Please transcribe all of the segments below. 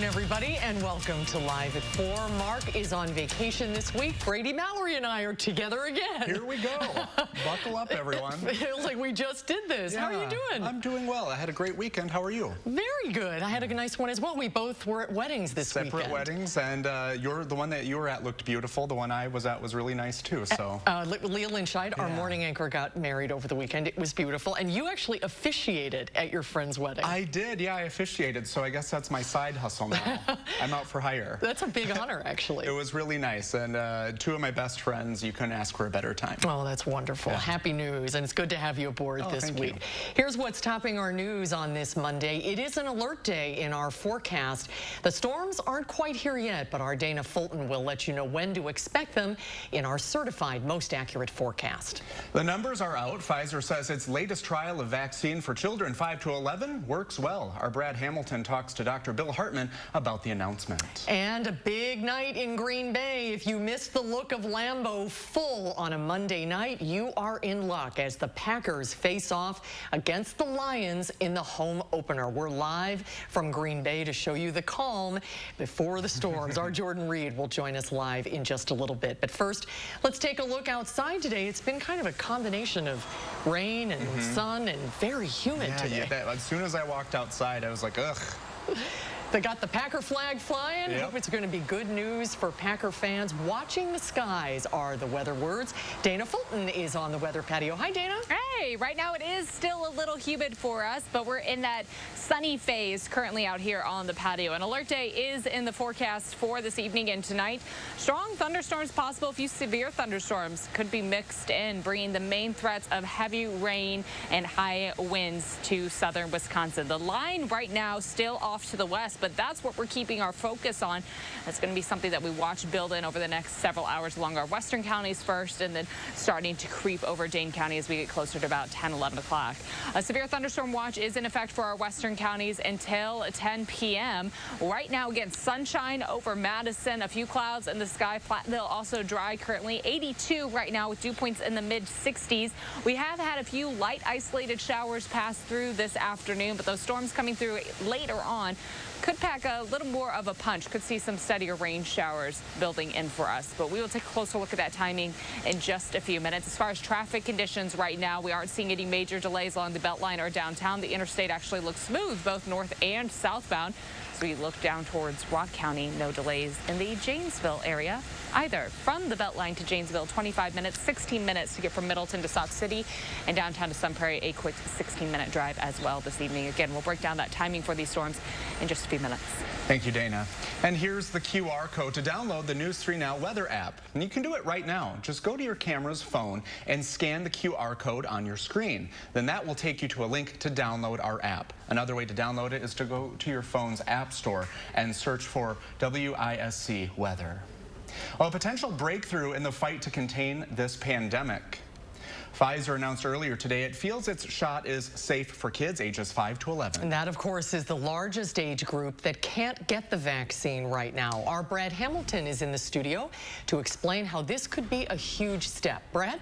everybody, and welcome to Live at 4. Mark is on vacation this week. Brady, Mallory, and I are together again. Here we go. Buckle up, everyone. It feels like we just did this. Yeah, how are you doing? I'm doing well. I had a great weekend. How are you? Very good. I had a nice one as well. We both were at weddings this weekend. Separate weddings, and the one that you were at looked beautiful. The one I was at was really nice, too. So Leah Lynchide, our morning anchor, got married over the weekend. It was beautiful. And you actually officiated at your friend's wedding. I did. Yeah, I officiated. So I guess that's my side hustle now. I'm out for hire. That's a big honor, actually. It was really nice, and two of my best friends. You couldn't ask for a better time. Oh, that's wonderful. Yeah. Happy news, and it's good to have you aboard this week. You. Here's what's topping our news on this Monday. It is an alert day in our forecast. The storms aren't quite here yet, but our Dana Fulton will let you know when to expect them in our certified most accurate forecast. The numbers are out. Pfizer says its latest trial of vaccine for children 5 to 11 works well. Our Brad Hamilton talks to Dr. Bill Hartman about the announcement. And a big night in Green Bay. If you missed the look of Lambeau full on a Monday night, you are in luck as the Packers face off against the Lions in the home opener. We're live from Green Bay to show you the calm before the storms. Our Jordan Reed will join us live in just a little bit. But first, let's take a look outside today. It's been kind of a combination of rain and sun and very humid today. Yeah, as soon as I walked outside, I was like, ugh. They got the Packer flag flying. Yep. Hope it's going to be good news for Packer fans. Watching the skies are the weather words. Dana Fulton is on the weather patio. Hi, Dana. Hey, right now it is still a little humid for us, but we're in that sunny phase currently out here on the patio. An alert day is in the forecast for this evening and tonight. Strong thunderstorms possible. A few severe thunderstorms could be mixed in, bringing the main threats of heavy rain and high winds to southern Wisconsin. The line right now still off to the west, but that's what we're keeping our focus on. That's going to be something that we watch build in over the next several hours along our western counties first, and then starting to creep over Dane County as we get closer to about 10, 11 o'clock. A severe thunderstorm watch is in effect for our western counties until 10 p.m. Right now, again, sunshine over Madison, a few clouds in the sky. Platteville also dry currently. 82 right now with dew points in the mid-60s. We have had a few light isolated showers pass through this afternoon, but those storms coming through later on could pack a little more of a punch. Could see some steadier rain showers building in for us. But we will take a closer look at that timing in just a few minutes. As far as traffic conditions right now, we aren't seeing any major delays along the Beltline or downtown. The interstate actually looks smooth, both north and southbound. As we look down towards Rock County, no delays in the Janesville area either. From the Beltline to Janesville, 25 minutes, 16 minutes to get from Middleton to Sauk City, and downtown to Sun Prairie, a quick 16-minute drive as well this evening. Again, we'll break down that timing for these storms in just a few minutes. Thank you, Dana. And here's the QR code to download the News 3 Now weather app. And you can do it right now. Just go to your camera's phone and scan the QR code on your screen. Then that will take you to a link to download our app. Another way to download it is to go to your phone's app store and search for WISC weather. Well, a potential breakthrough in the fight to contain this pandemic. Pfizer announced earlier today it feels its shot is safe for kids ages 5 to 11. And that, of course, is the largest age group that can't get the vaccine right now. Our Brad Hamilton is in the studio to explain how this could be a huge step. Brad?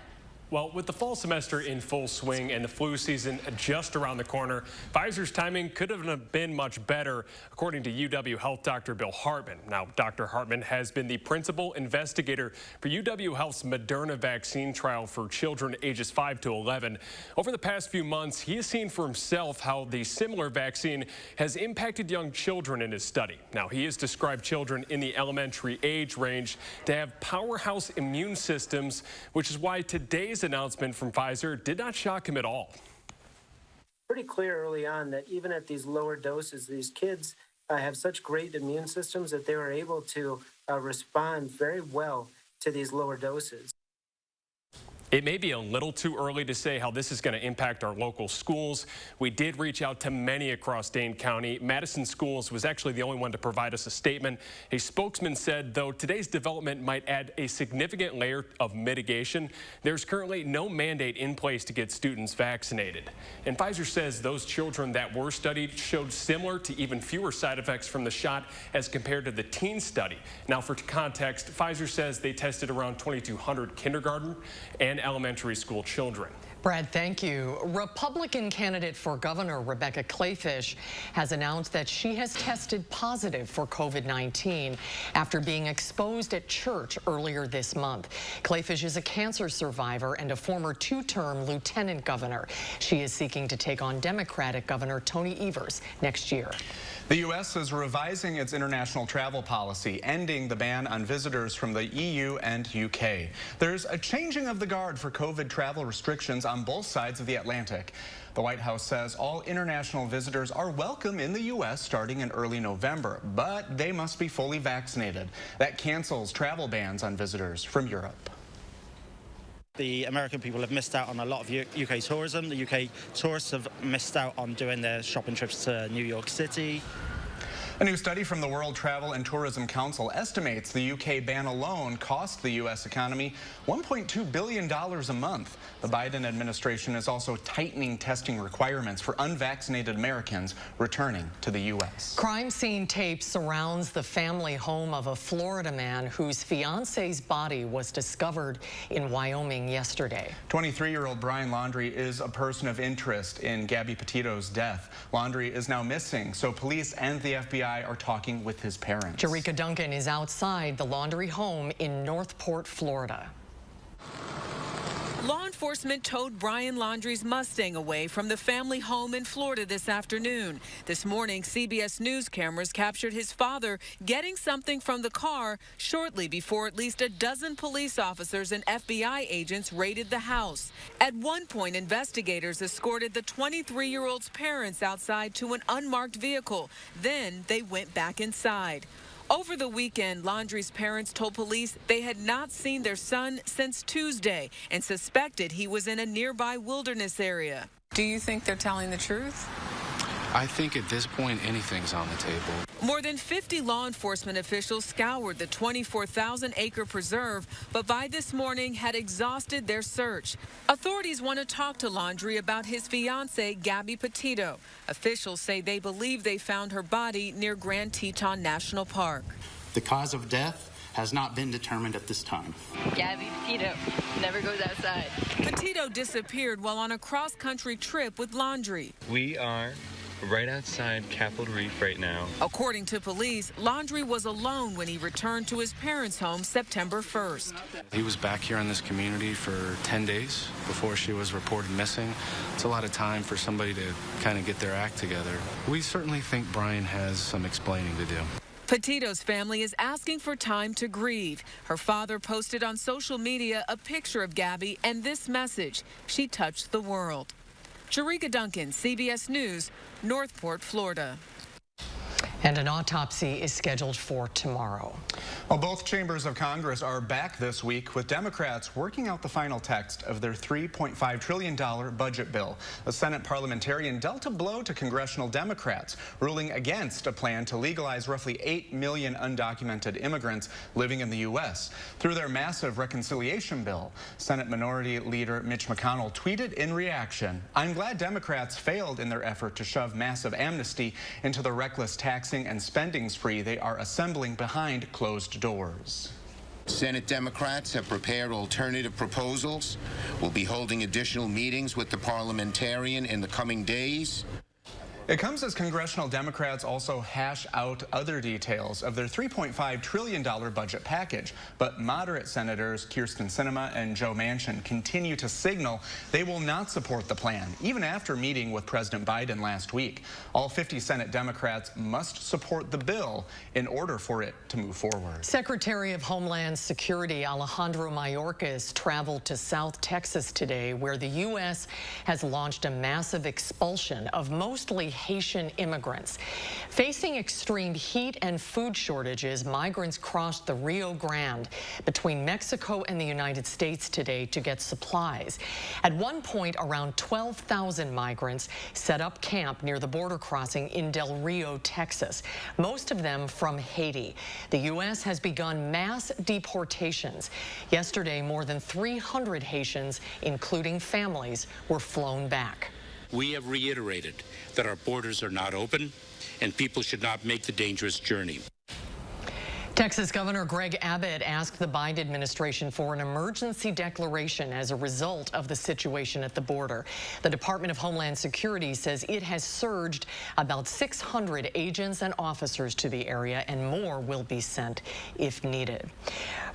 Well, with the fall semester in full swing and the flu season just around the corner, Pfizer's timing could have been much better, according to UW Health Dr. Bill Hartman. Now, Dr. Hartman has been the principal investigator for UW Health's Moderna vaccine trial for children ages 5 to 11. Over the past few months, he has seen for himself how the similar vaccine has impacted young children in his study. Now, he has described children in the elementary age range to have powerhouse immune systems, which is why today's announcement from Pfizer did not shock him at all. Pretty clear early on that even at these lower doses, these kids have such great immune systems that they were able to respond very well to these lower doses. It may be a little too early to say how this is going to impact our local schools. We did reach out to many across Dane County. Madison Schools was actually the only one to provide us a statement. A spokesman said, though today's development might add a significant layer of mitigation, there's currently no mandate in place to get students vaccinated. And Pfizer says those children that were studied showed similar to even fewer side effects from the shot as compared to the teen study. Now, for context, Pfizer says they tested around 2,200 kindergarten and elementary school children. Brad, thank you. Republican candidate for governor Rebecca Kleefisch has announced that she has tested positive for COVID-19 after being exposed at church earlier this month. Kleefisch is a cancer survivor and a former two-term lieutenant governor. She is seeking to take on Democratic Governor Tony Evers next year. The U.S. is revising its international travel policy, ending the ban on visitors from the EU and UK. There's a changing of the guard for COVID travel restrictions on both sides of the Atlantic. The White House says all international visitors are welcome in the U.S. starting in early November, but they must be fully vaccinated. That cancels travel bans on visitors from Europe. The American people have missed out on a lot of UK tourism. The UK tourists have missed out on doing their shopping trips to New York City. A new study from the World Travel and Tourism Council estimates the UK ban alone cost the U.S. economy $1.2 billion a month. The Biden administration is also tightening testing requirements for unvaccinated Americans returning to the U.S. Crime scene tape surrounds the family home of a Florida man whose fiance's body was discovered in Wyoming yesterday. 23-year-old Brian Laundrie is a person of interest in Gabby Petito's death. Laundrie is now missing, so police and the FBI are talking with his parents. Jerika Duncan is outside the Laundrie home in Northport, Florida. Law enforcement towed Brian Laundrie's Mustang away from the family home in Florida this afternoon. This morning, CBS News cameras captured his father getting something from the car shortly before at least a dozen police officers and FBI agents raided the house. At one point, investigators escorted the 23-year-old's parents outside to an unmarked vehicle. Then they went back inside. Over the weekend, Laundrie's parents told police they had not seen their son since Tuesday and suspected he was in a nearby wilderness area. Do you think they're telling the truth? I think at this point, anything's on the table. More than 50 law enforcement officials scoured the 24,000-acre preserve, but by this morning had exhausted their search. Authorities want to talk to Laundrie about his fiancée, Gabby Petito. Officials say they believe they found her body near Grand Teton National Park. The cause of death has not been determined at this time. Gabby Petito never goes outside. Petito disappeared while on a cross-country trip with Laundrie. We are right outside Capitol Reef right now. According to police, Laundrie was alone when he returned to his parents' home September 1st. He was back here in this community for 10 days before she was reported missing. It's a lot of time for somebody to kind of get their act together. We certainly think Brian has some explaining to do. Petito's family is asking for time to grieve. Her father posted on social media a picture of Gabby and this message: she touched the world. Jerika Duncan, CBS News, Northport, Florida. And an autopsy is scheduled for tomorrow. Well, both chambers of Congress are back this week with Democrats working out the final text of their $3.5 trillion budget bill. The Senate parliamentarian dealt a blow to congressional Democrats, ruling against a plan to legalize roughly 8 million undocumented immigrants living in the U.S. Through their massive reconciliation bill, Senate Minority Leader Mitch McConnell tweeted in reaction, "I'm glad Democrats failed in their effort to shove massive amnesty into the reckless taxing and spending spree they are assembling behind closed doors." Senate Democrats have prepared alternative proposals. We'll be holding additional meetings with the parliamentarian in the coming days. It comes as congressional Democrats also hash out other details of their $3.5 trillion budget package. But moderate Senators Kyrsten Sinema and Joe Manchin continue to signal they will not support the plan, even after meeting with President Biden last week. All 50 Senate Democrats must support the bill in order for it to move forward. Secretary of Homeland Security Alejandro Mayorkas traveled to South Texas today, where the U.S. has launched a massive expulsion of mostly Haitian immigrants. Facing extreme heat and food shortages, migrants crossed the Rio Grande between Mexico and the United States today to get supplies. At one point, around 12,000 migrants set up camp near the border crossing in Del Rio, Texas, most of them from Haiti. The U.S. has begun mass deportations. Yesterday, more than 300 Haitians, including families, were flown back. We have reiterated that our borders are not open and people should not make the dangerous journey. Texas Governor Greg Abbott asked the Biden administration for an emergency declaration as a result of the situation at the border. The Department of Homeland Security says it has surged about 600 agents and officers to the area, and more will be sent if needed.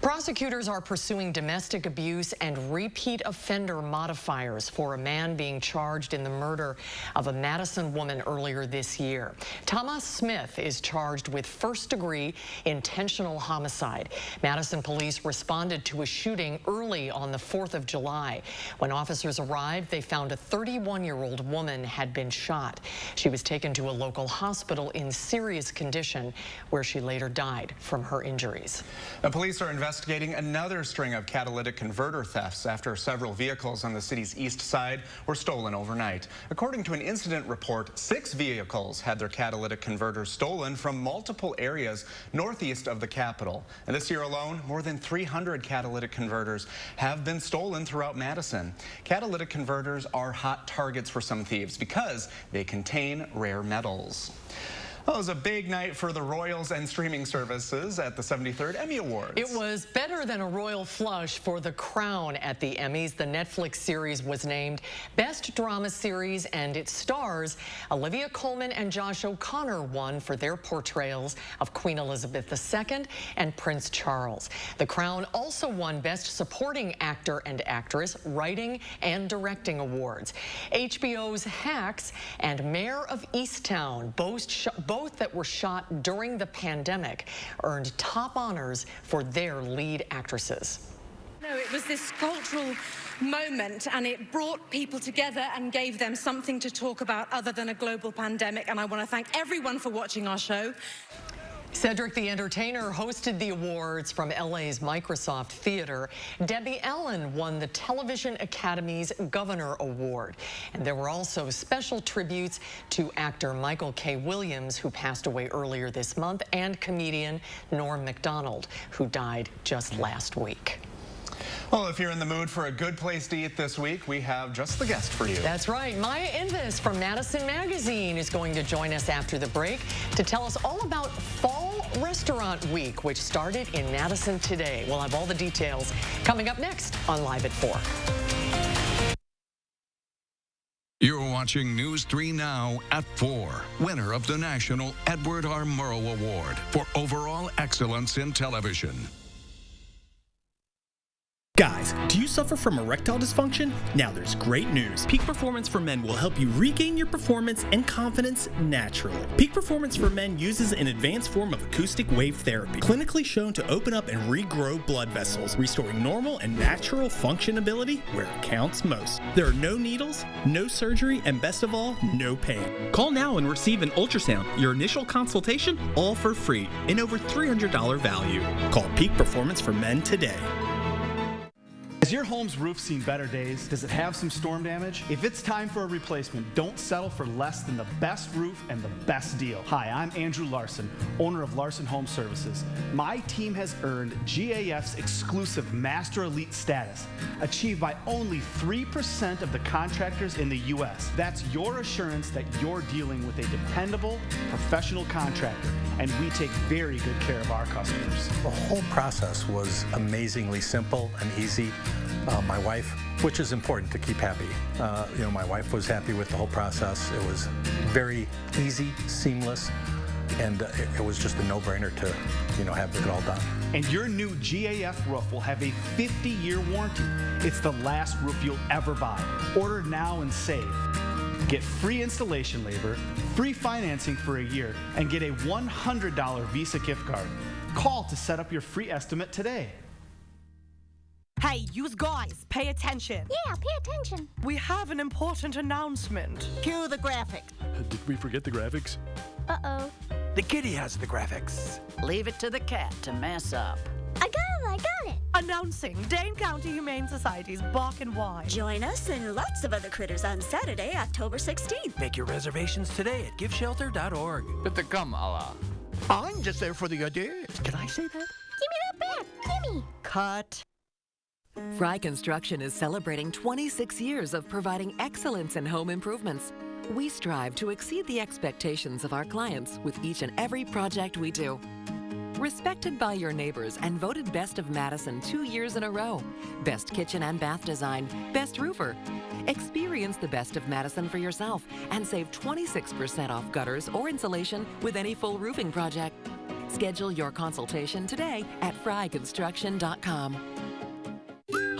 Prosecutors are pursuing domestic abuse and repeat offender modifiers for a man being charged in the murder of a Madison woman earlier this year. Thomas Smith is charged with first-degree intentional homicide. Madison police responded to a shooting early on the 4th of July. When officers arrived, they found a 31-year-old woman had been shot. She was taken to a local hospital in serious condition, where she later died from her injuries. The police are investigating another string of catalytic converter thefts after several vehicles on the city's east side were stolen overnight. According to an incident report, 6 vehicles had their catalytic converters stolen from multiple areas northeast of the capital. And this year alone, more than 300 catalytic converters have been stolen throughout Madison. Catalytic converters are hot targets for some thieves because they contain rare metals. Well, it was a big night for the Royals and streaming services at the 73rd Emmy Awards. It was better than a royal flush for The Crown at the Emmys. The Netflix series was named Best Drama Series, and its stars Olivia Colman and Josh O'Connor won for their portrayals of Queen Elizabeth II and Prince Charles. The Crown also won Best Supporting Actor and Actress, Writing and Directing Awards. HBO's Hacks and Mayor of Easttown, both that were shot during the pandemic, earned top honors for their lead actresses. No, it was this cultural moment, and it brought people together and gave them something to talk about other than a global pandemic, and I want to thank everyone for watching our show. Cedric the Entertainer hosted the awards from LA's Microsoft Theater. Debbie Allen won the Television Academy's Governor Award. And there were also special tributes to actor Michael K. Williams, who passed away earlier this month, and comedian Norm Macdonald, who died just last week. Well, if you're in the mood for a good place to eat this week, we have just the guest for you. That's right. Maya Invis from Madison Magazine is going to join us after the break to tell us all about Fall Restaurant Week, which started in Madison today. We'll have all the details coming up next on Live at 4. You're watching News 3 Now at 4. Winner of the National Edward R. Murrow Award for Overall Excellence in Television. Guys, do you suffer from erectile dysfunction? Now there's great news. Peak Performance for Men will help you regain your performance and confidence naturally. Peak Performance for Men uses an advanced form of acoustic wave therapy, clinically shown to open up and regrow blood vessels, restoring normal and natural functionability where it counts most. There are no needles, no surgery, and best of all, no pain. Call now and receive an ultrasound, your initial consultation, all for free, and over $300 value. Call Peak Performance for Men today. Has your home's roof seen better days? Does it have some storm damage? If it's time for a replacement, don't settle for less than the best roof and the best deal. Hi, I'm Andrew Larson, owner of Larson Home Services. My team has earned GAF's exclusive Master Elite status, achieved by only 3% of the contractors in the U.S. That's your assurance that you're dealing with a dependable, professional contractor, and we take very good care of our customers. The whole process was amazingly simple and easy. My wife, which is important to keep happy, my wife was happy with the whole process. It was very easy, seamless, and it was just a no-brainer to, have it all done. And your new GAF roof will have a 50-year warranty. It's the last roof you'll ever buy. Order now and save. Get free installation labor, free financing for a year, and get a $100 Visa gift card. Call to set up your free estimate today. Hey, you guys, pay attention. Yeah, pay attention. We have an important announcement. Cue the graphics. Did we forget the graphics? Uh-oh. The kitty has the graphics. Leave it to the cat to mess up. I got it. Announcing Dane County Humane Society's Bark and Wine. Join us and lots of other critters on Saturday, October 16th. Make your reservations today at giveshelter.org. I'm just there for the ideas. Can I say that? Give me that back. Gimme. Cut. Fry Construction is celebrating 26 years of providing excellence in home improvements. We strive to exceed the expectations of our clients with each and every project we do. Respected by your neighbors and voted Best of Madison 2 years in a row. Best kitchen and bath design, best roofer. Experience the Best of Madison for yourself and save 26% off gutters or insulation with any full roofing project. Schedule your consultation today at fryconstruction.com.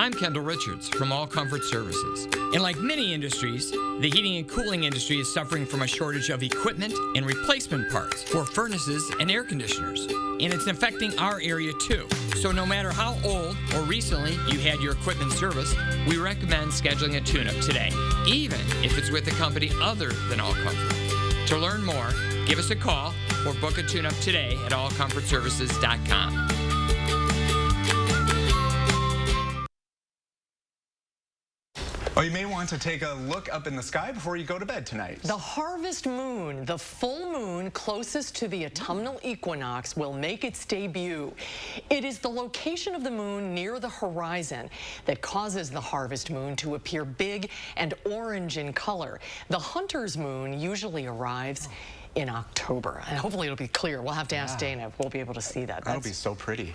I'm Kendall Richards from All Comfort Services. And like many industries, the heating and cooling industry is suffering from a shortage of equipment and replacement parts for furnaces and air conditioners. And it's affecting our area too. So no matter how old or recently you had your equipment serviced, we recommend scheduling a tune-up today, even if it's with a company other than All Comfort. To learn more, give us a call or book a tune-up today at allcomfortservices.com. Well, you may want to take a look up in the sky before you go to bed tonight. The harvest moon, the full moon closest to the autumnal equinox, will make its debut. It is the location of the moon near the horizon that causes the harvest moon to appear big and orange in color. The hunter's moon usually arrives in October, and hopefully it'll be clear. We'll have to ask Dana if we'll be able to see that. That'll be so pretty.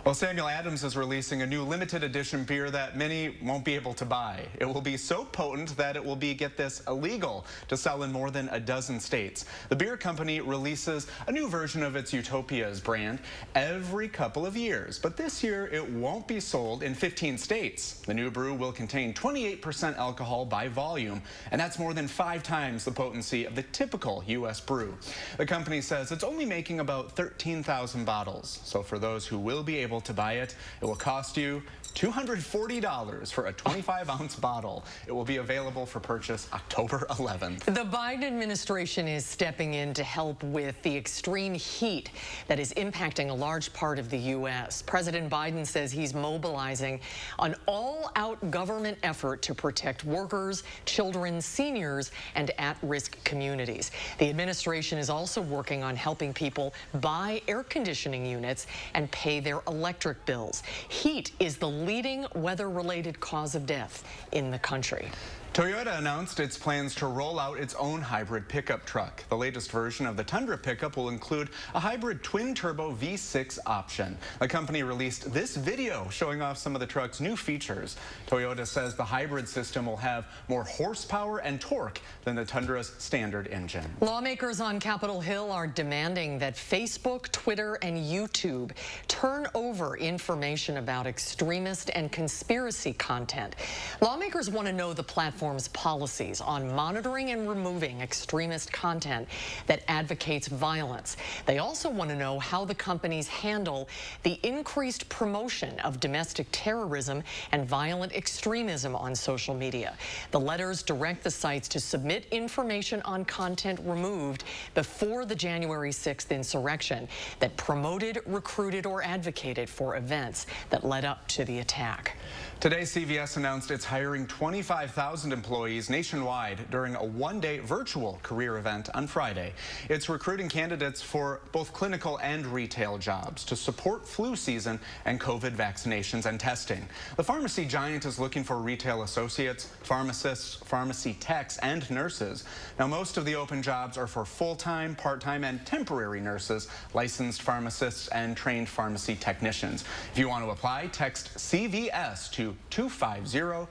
Well, Samuel Adams is releasing a new limited edition beer that many won't be able to buy. It will be so potent that it will be, get this, illegal to sell in more than a dozen states. The beer company releases a new version of its Utopias brand every couple of years, but this year it won't be sold in 15 states. The new brew will contain 28% alcohol by volume, and that's more than 5 times the potency of the typical U.S. brew. The company says it's only making about 13,000 bottles, so for those who will be able to buy it, it will cost you $240 for a 25-ounce bottle. It will be available for purchase October 11th. The Biden administration is stepping in to help with the extreme heat that is impacting a large part of the U.S. President Biden says he's mobilizing an all-out government effort to protect workers, children, seniors, and at-risk communities. The administration is also working on helping people buy air conditioning units and pay their electric bills. Heat is the leading weather-related cause of death in the country. Toyota announced its plans to roll out its own hybrid pickup truck. The latest version of the Tundra pickup will include a hybrid twin-turbo V6 option. The company released this video showing off some of the truck's new features. Toyota says the hybrid system will have more horsepower and torque than the Tundra's standard engine. Lawmakers on Capitol Hill are demanding that Facebook, Twitter, and YouTube turn over information about extremist and conspiracy content. Lawmakers want to know the platform's policies on monitoring and removing extremist content that advocates violence. They also want to know how the companies handle the increased promotion of domestic terrorism and violent extremism on social media. The letters direct the sites to submit information on content removed before the January 6th insurrection that promoted, recruited, or advocated for events that led up to the attack. Today, CVS announced it's hiring 25,000 employees nationwide during a one-day virtual career event on Friday. It's recruiting candidates for both clinical and retail jobs to support flu season and COVID vaccinations and testing. The pharmacy giant is looking for retail associates, pharmacists, pharmacy techs, and nurses. Now, most of the open jobs are for full-time, part-time, and temporary nurses, licensed pharmacists, and trained pharmacy technicians. If you want to apply, text CVS to 25000.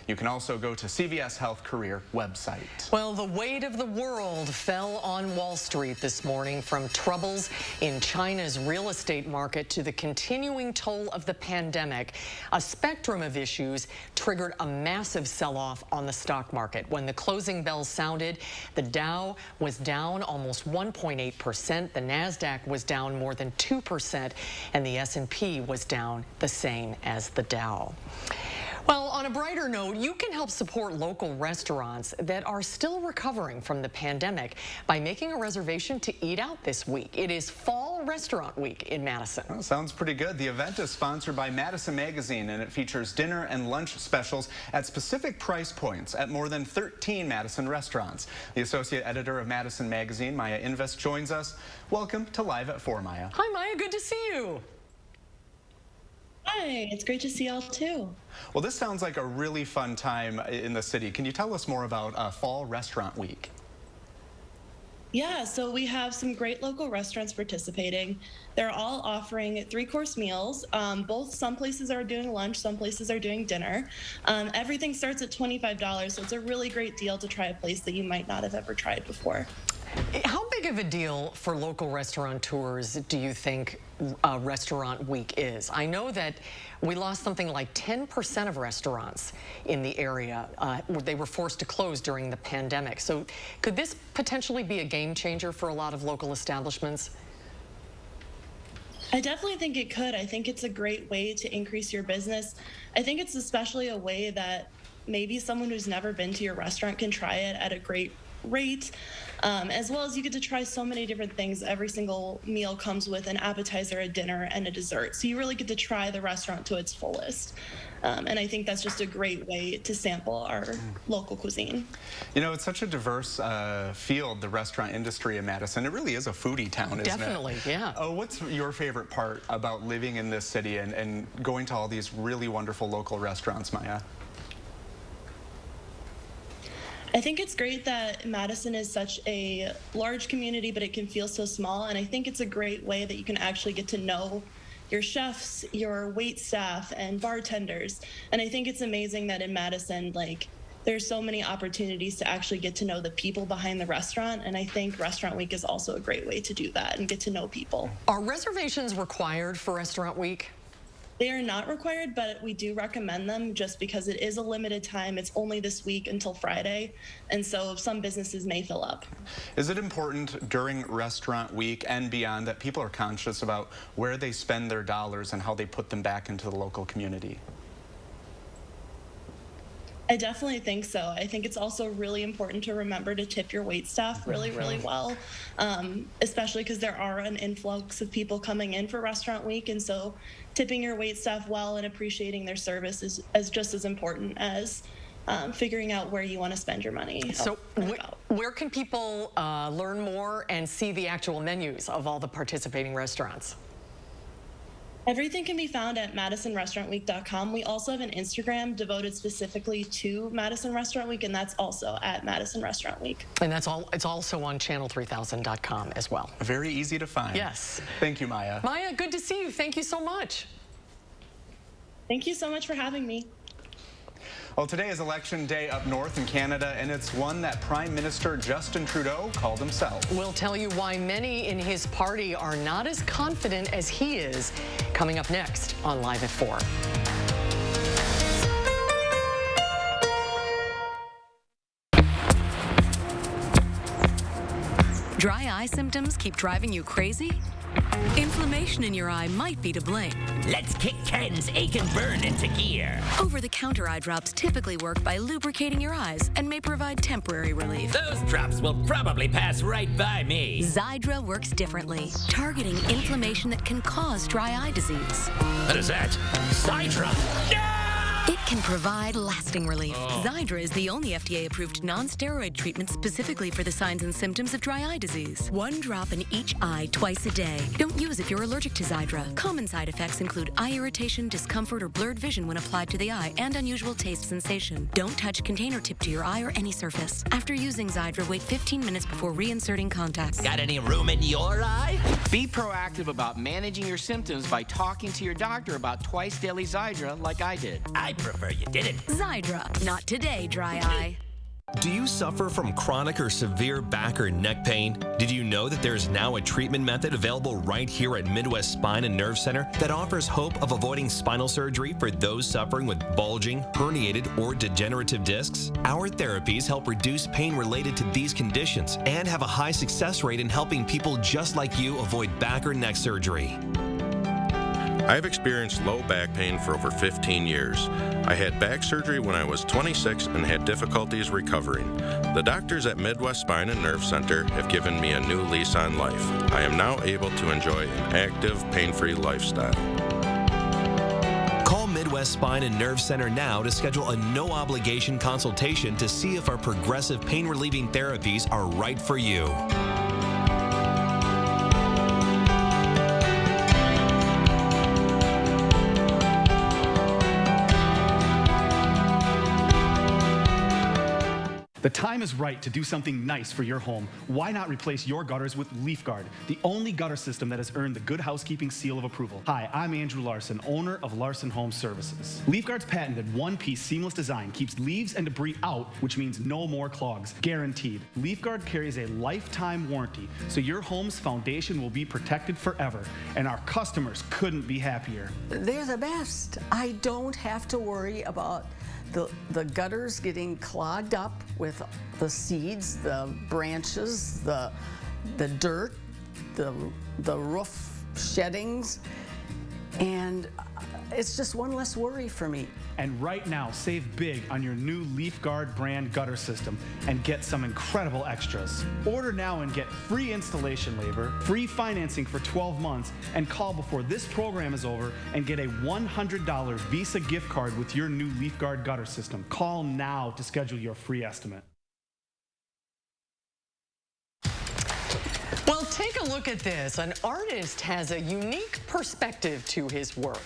You can also go to CVS Health Career website. Well, the weight of the world fell on Wall Street this morning, from troubles in China's real estate market to the continuing toll of the pandemic. A spectrum of issues triggered a massive sell-off on the stock market. When the closing bell sounded, the Dow was down almost 1.8%, the NASDAQ was down more than 2%, and the S&P was down the same as the Dow. Well, on a brighter note, you can help support local restaurants that are still recovering from the pandemic by making a reservation to eat out this week. It is Fall Restaurant Week in Madison. Well, sounds pretty good. The event is sponsored by Madison Magazine, and it features dinner and lunch specials at specific price points at more than 13 Madison restaurants. The associate editor of Madison Magazine, Maya Invest, joins us. Welcome to Live at 4, Maya. Hi, Maya. Good to see you. Hi, it's great to see y'all too. Well, this sounds like a really fun time in the city. Can you tell us more about Fall Restaurant Week? Yeah, so we have some great local restaurants participating. They're all offering 3-course meals. Some places are doing lunch, some places are doing dinner. Everything starts at $25, so it's a really great deal to try a place that you might not have ever tried before. How big of a deal for local restaurateurs do you think Restaurant Week is? I know that we lost something like 10% of restaurants in the area. They were forced to close during the pandemic. So could this potentially be a game changer for a lot of local establishments? I definitely think it could. I think it's a great way to increase your business. I think it's especially a way that maybe someone who's never been to your restaurant can try it at a great rate, as well as you get to try so many different things. Every single meal comes with an appetizer, a dinner, and a dessert. So you really get to try the restaurant to its fullest. And I think that's just a great way to sample our local cuisine. You know, it's such a diverse field, the restaurant industry in Madison. It really is a foodie town, isn't it? Definitely, yeah. Oh, what's your favorite part about living in this city and going to all these really wonderful local restaurants, Maya? I think it's great that Madison is such a large community, but it can feel so small. And I think it's a great way that you can actually get to know your chefs, your wait staff, and bartenders. And I think it's amazing that in Madison, there's so many opportunities to actually get to know the people behind the restaurant. And I think Restaurant Week is also a great way to do that and get to know people. Are reservations required for Restaurant Week? They are not required, but we do recommend them just because it is a limited time. It's only this week until Friday, and so some businesses may fill up. Is it important during Restaurant Week and beyond that people are conscious about where they spend their dollars and how they put them back into the local community? I definitely think so. I think it's also really important to remember to tip your wait staff really, really well, especially because there are an influx of people coming in for Restaurant Week. And so tipping your wait staff well and appreciating their service is just as important as figuring out where you want to spend your money. So where can people learn more and see the actual menus of all the participating restaurants? Everything can be found at MadisonRestaurantWeek.com. We also have an Instagram devoted specifically to Madison Restaurant Week, and that's also at Madison Restaurant Week. And it's also on channel3000.com as well. Very easy to find. Yes. Thank you, Maya. Maya, good to see you. Thank you so much. Thank you so much for having me. Well, today is election day up north in Canada, and it's one that Prime Minister Justin Trudeau called himself. We'll tell you why many in his party are not as confident as he is, coming up next on Live at 4. Dry eye symptoms keep driving you crazy? Inflammation in your eye might be to blame. Let's kick Ken's ache and burn into gear. Over-the-counter eye drops typically work by lubricating your eyes and may provide temporary relief. Those drops will probably pass right by me. Xiidra works differently, targeting inflammation that can cause dry eye disease. What is that? Xiidra? No! It can provide lasting relief. Xiidra is the only FDA-approved non-steroid treatment specifically for the signs and symptoms of dry eye disease. 1 drop in each eye twice a day. Don't use if you're allergic to Xiidra. Common side effects include eye irritation, discomfort, or blurred vision when applied to the eye, and unusual taste sensation. Don't touch container tip to your eye or any surface. After using Xiidra, wait 15 minutes before reinserting contacts. Got any room in your eye? Be proactive about managing your symptoms by talking to your doctor about twice daily Xiidra like I did. I prefer you didn't. Xiidra. Not today, dry eye. Do you suffer from chronic or severe back or neck pain? Did you know that there's now a treatment method available right here at Midwest Spine and Nerve Center that offers hope of avoiding spinal surgery for those suffering with bulging, herniated, or degenerative discs? Our therapies help reduce pain related to these conditions and have a high success rate in helping people just like you avoid back or neck surgery. I've experienced low back pain for over 15 years. I had back surgery when I was 26 and had difficulties recovering. The doctors at Midwest Spine and Nerve Center have given me a new lease on life. I am now able to enjoy an active, pain-free lifestyle. Call Midwest Spine and Nerve Center now to schedule a no-obligation consultation to see if our progressive pain-relieving therapies are right for you. The time is right to do something nice for your home. Why not replace your gutters with LeafGuard, the only gutter system that has earned the Good Housekeeping seal of approval? Hi, I'm Andrew Larson, owner of Larson Home Services. LeafGuard's patented one-piece seamless design keeps leaves and debris out, which means no more clogs, guaranteed. LeafGuard carries a lifetime warranty, so your home's foundation will be protected forever, and our customers couldn't be happier. They're the best. I don't have to worry about the gutters getting clogged up with the seeds, the branches, the dirt, the roof sheddings, and it's just one less worry for me. And right now, save big on your new LeafGuard brand gutter system and get some incredible extras. Order now and get free installation labor, free financing for 12 months, and call before this program is over and get a $100 Visa gift card with your new LeafGuard gutter system. Call now to schedule your free estimate. Well, take a look at this. An artist has a unique perspective to his work.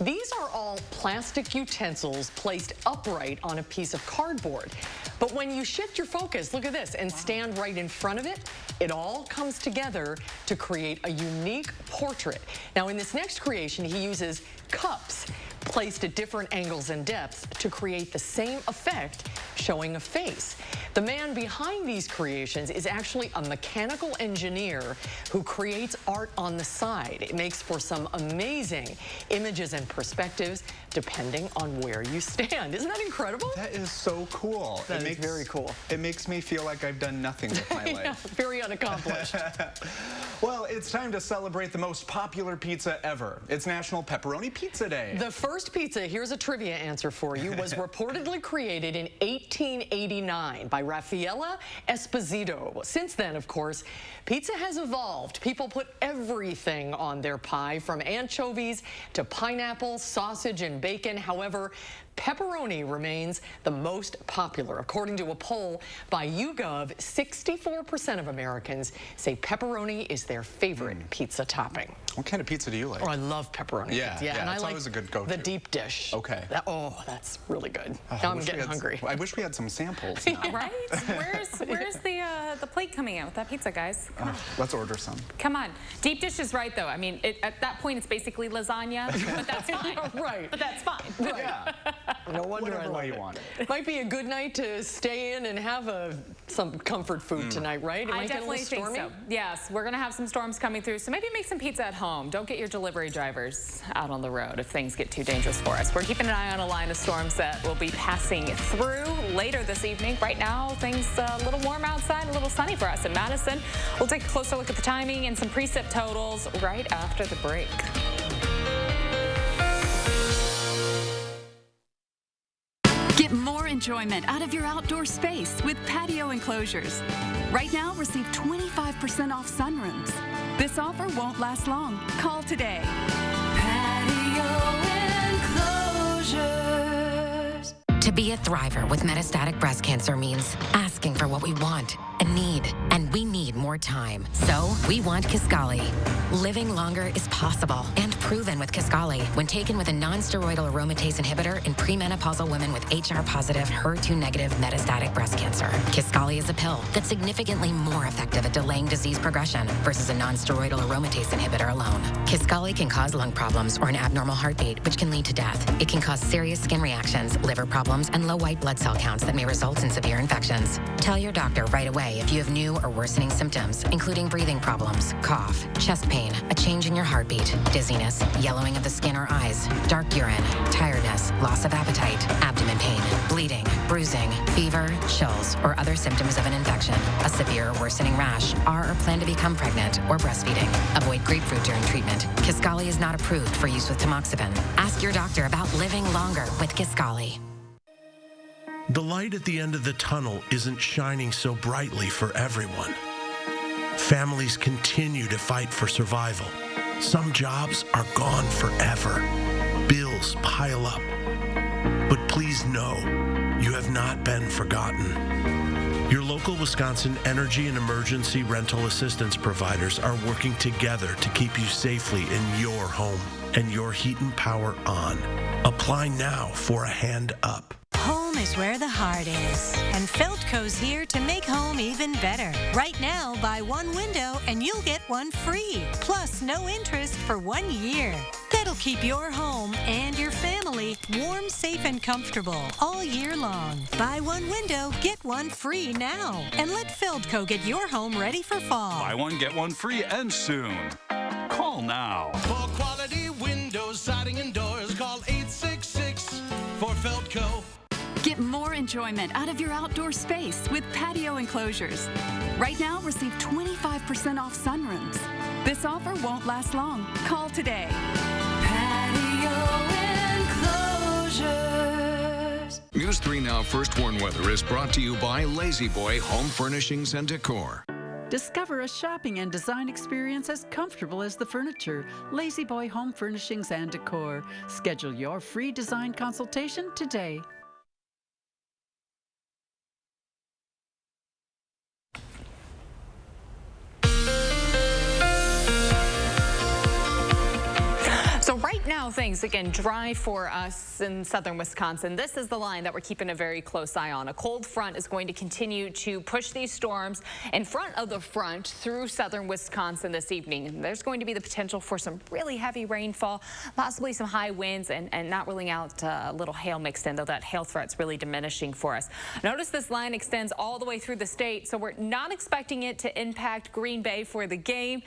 These are all plastic utensils placed upright on a piece of cardboard. But when you shift your focus, look at this, and stand right in front of it, it all comes together to create a unique portrait. Now, in this next creation, he uses cups placed at different angles and depths to create the same effect, showing a face. The man behind these creations is actually a mechanical engineer who creates art on the side. It makes for some amazing images and perspectives depending on where you stand. Isn't that incredible? That is so cool. That is very cool. It makes me feel like I've done nothing with my life. Yeah, very unaccomplished. Well, it's time to celebrate the most popular pizza ever. It's National Pepperoni Pizza Day. The first pizza, here's a trivia answer for you, was reportedly created in 1889 by Raffaella Esposito. Since then, of course, pizza has evolved. People put everything on their pie, from anchovies to pineapple, sausage, and bacon. However, pepperoni remains the most popular. According to a poll by YouGov, 64% of Americans say pepperoni is their favorite pizza topping. What kind of pizza do you like? Oh, I love pepperoni Yeah, pizza. yeah, and I it's like always a good go-to. the deep dish. Okay. That's really good. Now I'm getting hungry. I wish we had some samples now. Right? Where's the plate coming out with that pizza, guys? Come on. Let's order some. Come on. Deep dish is right, though. I mean, at that point, it's basically lasagna, but that's fine. Right. But that's fine. Right. Yeah. No wonder Whatever I love way you it. want it. Might be a good night to stay in and have some comfort food tonight, right? It I might get a definitely little think stormy. so. Yes, we're going to have some storms coming through, so maybe make some pizza at home. Don't get your delivery drivers out on the road if things get too dangerous for us. We're keeping an eye on a line of storms that will be passing through later this evening. Right now, things a little warm outside, a little sunny for us in Madison. We'll take a closer look at the timing and some precip totals right after the break. Get more enjoyment out of your outdoor space with patio enclosures. Right now, receive 25% off sunrooms. This offer won't last long. Call today. Patio enclosures. To be a thriver with metastatic breast cancer means asking for what we want and need, and we need more time. So we want Kisqali. Living longer is possible and proven with Kisqali when taken with a non-steroidal aromatase inhibitor in premenopausal women with HR-positive, HER2-negative metastatic breast cancer. Kisqali is a pill that's significantly more effective at delaying disease progression versus a non-steroidal aromatase inhibitor alone. Kisqali can cause lung problems or an abnormal heartbeat, which can lead to death. It can cause serious skin reactions, liver problems, and low white blood cell counts that may result in severe infections. Tell your doctor right away if you have new or worsening symptoms, including breathing problems, cough, chest pain, a change in your heartbeat, dizziness, yellowing of the skin or eyes, dark urine, tiredness, loss of appetite, abdomen pain, bleeding, bruising, fever, chills, or other symptoms of an infection, a severe or worsening rash, are or plan to become pregnant or breastfeeding. Avoid grapefruit during treatment. Kisqali is not approved for use with tamoxifen. Ask your doctor about living longer with Kisqali. The light at the end of the tunnel isn't shining so brightly for everyone. Families continue to fight for survival. Some jobs are gone forever. Bills pile up. But please know, you have not been forgotten. Your local Wisconsin energy and emergency rental assistance providers are working together to keep you safely in your home and your heat and power on. Apply now for a hand up. Home Home is where the heart is. And Feldco's here to make home even better. Right now, buy one window and you'll get one free. Plus, no interest for 1 year. That'll keep your home and your family warm, safe, and comfortable all year long. Buy one window, get one free now. And let Feldco get your home ready for fall. Buy one, get one free, and soon. Call now. For quality windows, siding, and doors, call 866 for Feldco. Get more enjoyment out of your outdoor space with patio enclosures. Right now, receive 25% off sunrooms. This offer won't last long. Call today. Patio enclosures. News 3 Now First Warn Weather is brought to you by Lazy Boy Home Furnishings and Decor. Discover a shopping and design experience as comfortable as the furniture. Lazy Boy Home Furnishings and Decor. Schedule your free design consultation today. So right now, things, again, dry for us in southern Wisconsin. This is the line that we're keeping a very close eye on. A cold front is going to continue to push these storms in front of the front through southern Wisconsin this evening. And there's going to be the potential for some really heavy rainfall, possibly some high winds, and not ruling out a little hail mixed in, though that hail threat's really diminishing for us. Notice this line extends all the way through the state, so we're not expecting it to impact Green Bay for the game,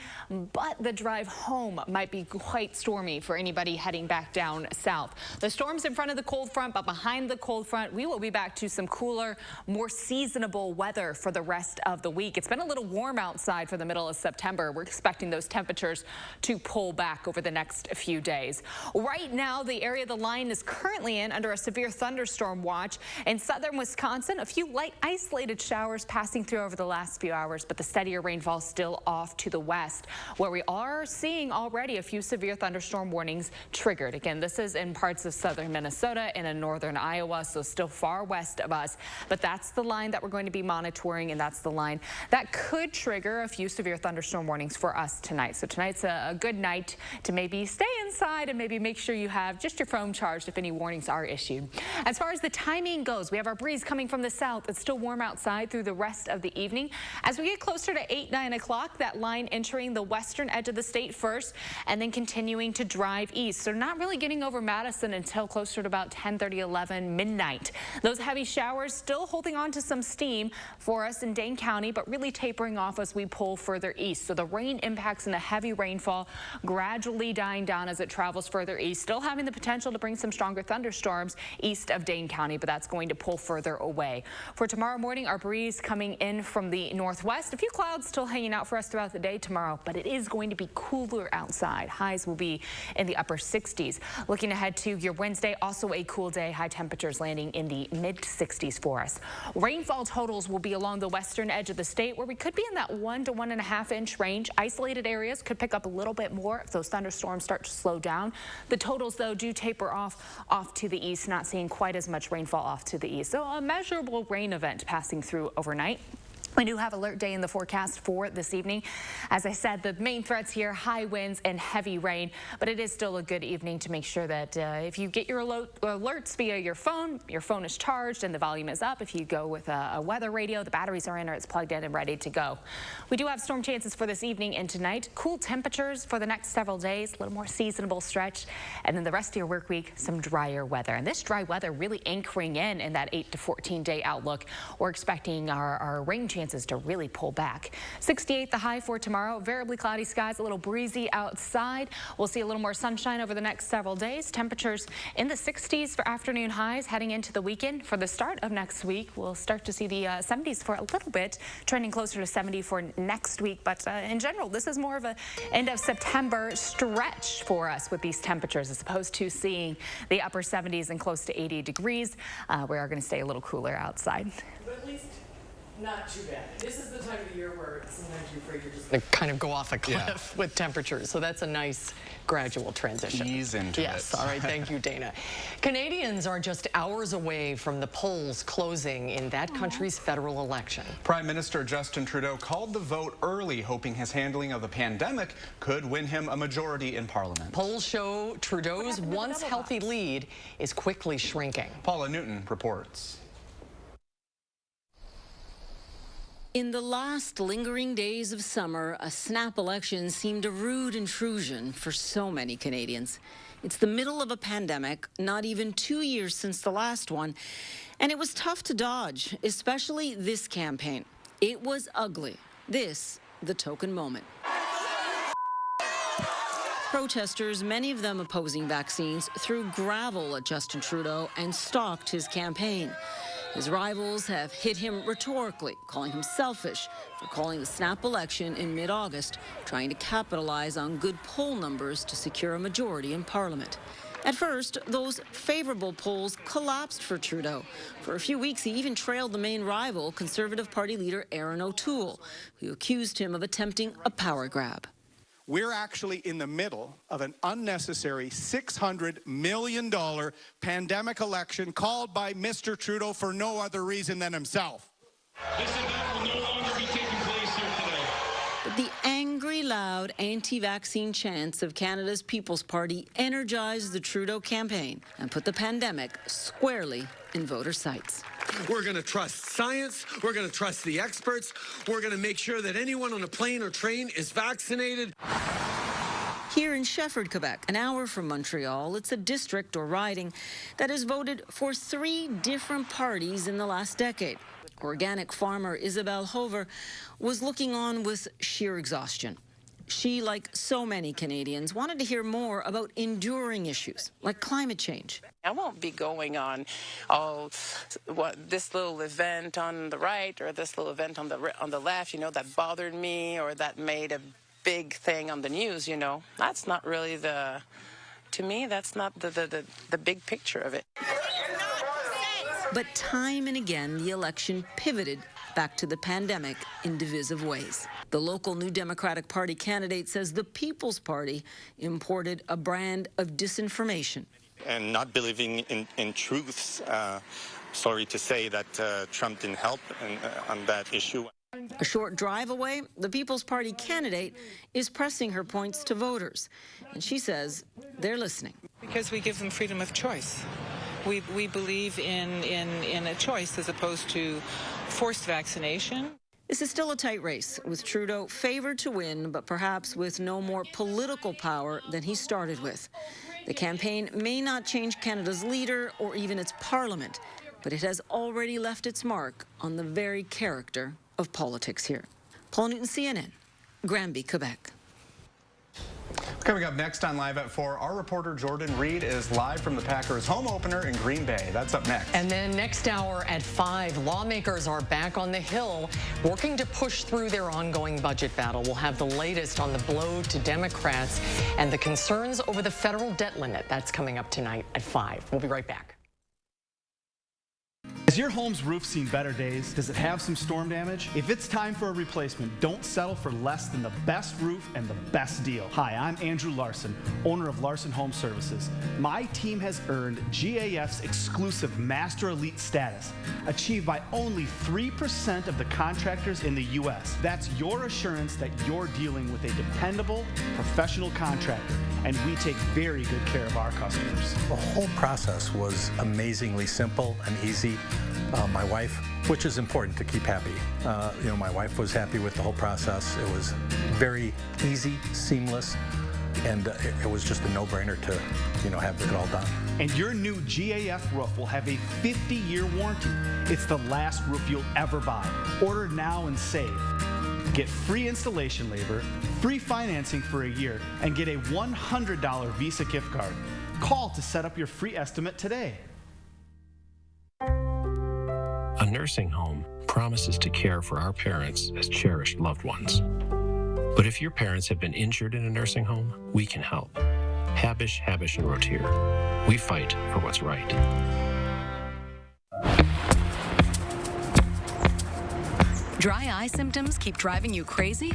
but the drive home might be quite stormy for anybody heading back down south. The storm's in front of the cold front, but behind the cold front, we will be back to some cooler, more seasonable weather for the rest of the week. It's been a little warm outside for the middle of September. We're expecting those temperatures to pull back over the next few days. Right now, the area the line is currently in under a severe thunderstorm watch. In southern Wisconsin, a few light isolated showers passing through over the last few hours, but the steadier rainfall still off to the west, where we are seeing already a few severe thunderstorm warnings triggered. Again, this is in parts of southern Minnesota and in northern Iowa, so still far west of us. But that's the line that we're going to be monitoring, and that's the line that could trigger a few severe thunderstorm warnings for us tonight. So tonight's a good night to maybe stay inside and maybe make sure you have just your phone charged if any warnings are issued. As far as the timing goes, we have our breeze coming from the south. It's still warm outside through the rest of the evening. As we get closer to 8, 9 o'clock, that line entering the western edge of the state first and then continuing to drive east. So not really getting over Madison until closer to about 10:30, 11, midnight. Those heavy showers still holding on to some steam for us in Dane County, but really tapering off as we pull further east. So the rain impacts and the heavy rainfall gradually dying down as it travels further east, still having the potential to bring some stronger thunderstorms east of Dane County, but that's going to pull further away. For tomorrow morning, our breeze coming in from the northwest. A few clouds still hanging out for us throughout the day tomorrow, but it is going to be cooler outside. Highs will be in the upper 60s. Looking ahead to your Wednesday, also a cool day. High temperatures landing in the mid 60s for us. Rainfall totals will be along the western edge of the state, where we could be in that 1 to 1.5 inch range. Isolated areas could pick up a little bit more if those thunderstorms start to slow down. The totals, though, do taper off to the east, not seeing quite as much rainfall off to the east. So a measurable rain event passing through overnight. We do have alert day in the forecast for this evening. As I said, the main threats here, high winds and heavy rain, but it is still a good evening to make sure that if you get your alerts via your phone is charged and the volume is up. If you go with a weather radio, the batteries are in or it's plugged in and ready to go. We do have storm chances for this evening and tonight. Cool temperatures for the next several days, a little more seasonable stretch. And then the rest of your work week, some drier weather. And this dry weather really anchoring in that 8 to 14 day outlook. We're expecting our rain chances to really pull back. 68 the high for tomorrow. Variably cloudy skies, a little breezy outside. We'll see a little more sunshine over the next several days. Temperatures in the 60s for afternoon highs heading into the weekend. For the start of next week, we'll start to see the 70s for a little bit, trending closer to 70 for next week. But in general, this is more of a end of September stretch for us with these temperatures, as opposed to seeing the upper 70s and close to 80 degrees. We are going to stay a little cooler outside. Not too bad. This is the time of the year where sometimes you're afraid you're just They kind of go off a cliff with temperatures, so that's a nice gradual transition. Ease into it. Yes, all right, thank you, Dana. Canadians are just hours away from the polls closing in that country's federal election. Prime Minister Justin Trudeau called the vote early, hoping his handling of the pandemic could win him a majority in Parliament. Polls show Trudeau's once healthy lead is quickly shrinking. Paula Newton reports. In the last lingering days of summer, a snap election seemed a rude intrusion for so many Canadians. It's the middle of a pandemic, not even 2 years since the last one, and it was tough to dodge, especially this campaign. It was ugly. This, the token moment. Protesters, many of them opposing vaccines, threw gravel at Justin Trudeau and stalked his campaign. His rivals have hit him rhetorically, calling him selfish for calling the snap election in mid-August, trying to capitalize on good poll numbers to secure a majority in Parliament. At first, those favorable polls collapsed for Trudeau. For a few weeks, he even trailed the main rival, Conservative Party leader Erin O'Toole, who accused him of attempting a power grab. We're actually in the middle of an unnecessary $600 million pandemic election called by Mr. Trudeau for no other reason than himself. This event will no longer be taking place here today. But the angry, loud, anti-vaccine chants of Canada's People's Party energized the Trudeau campaign and put the pandemic squarely in voter sights. We're going to trust science. We're going to trust the experts. We're going to make sure that anyone on a plane or train is vaccinated. Here in Shefford, Quebec, an hour from Montreal, it's a district or riding that has voted for 3 different parties in the last decade. Organic farmer Isabelle Hover was looking on with sheer exhaustion. She, like so many Canadians, wanted to hear more about enduring issues like climate change. I won't be going on, this little event on the right or this little event on the left, that bothered me or that made a big thing on the news, That's not really to me, that's not the big picture of it. But time and again, the election pivoted back to the pandemic in divisive ways. The local New Democratic Party candidate says the People's Party imported a brand of disinformation. And not believing in truths. Sorry to say that Trump didn't help on that issue. A short drive away, the People's Party candidate is pressing her points to voters. And she says they're listening. Because we give them freedom of choice. We believe in a choice as opposed to forced vaccination. This is still a tight race, with Trudeau favored to win, but perhaps with no more political power than he started with. The campaign may not change Canada's leader or even its parliament, but it has already left its mark on the very character of politics here. Paul Newton, CNN, Granby, Quebec. Coming up next on Live at 4, our reporter Jordan Reed is live from the Packers home opener in Green Bay. That's up next. And then next hour at 5, lawmakers are back on the Hill working to push through their ongoing budget battle. We'll have the latest on the blow to Democrats and the concerns over the federal debt limit. That's coming up tonight at 5. We'll be right back. Has your home's roof seen better days? Does it have some storm damage? If it's time for a replacement, don't settle for less than the best roof and the best deal. Hi, I'm Andrew Larson, owner of Larson Home Services. My team has earned GAF's exclusive Master Elite status, achieved by only 3% of the contractors in the U.S. That's your assurance that you're dealing with a dependable, professional contractor, and we take very good care of our customers. The whole process was amazingly simple and easy. My wife, which is important to keep happy, my wife was happy with the whole process. It was very easy, seamless, and it was just a no-brainer to, have it all done. And your new GAF roof will have a 50-year warranty. It's the last roof you'll ever buy. Order now and save. Get free installation labor, free financing for a year, and get a $100 Visa gift card. Call to set up your free estimate today. A nursing home promises to care for our parents as cherished loved ones. But if your parents have been injured in a nursing home, we can help. Habish, and Rotier. We fight for what's right. Dry eye symptoms keep driving you crazy?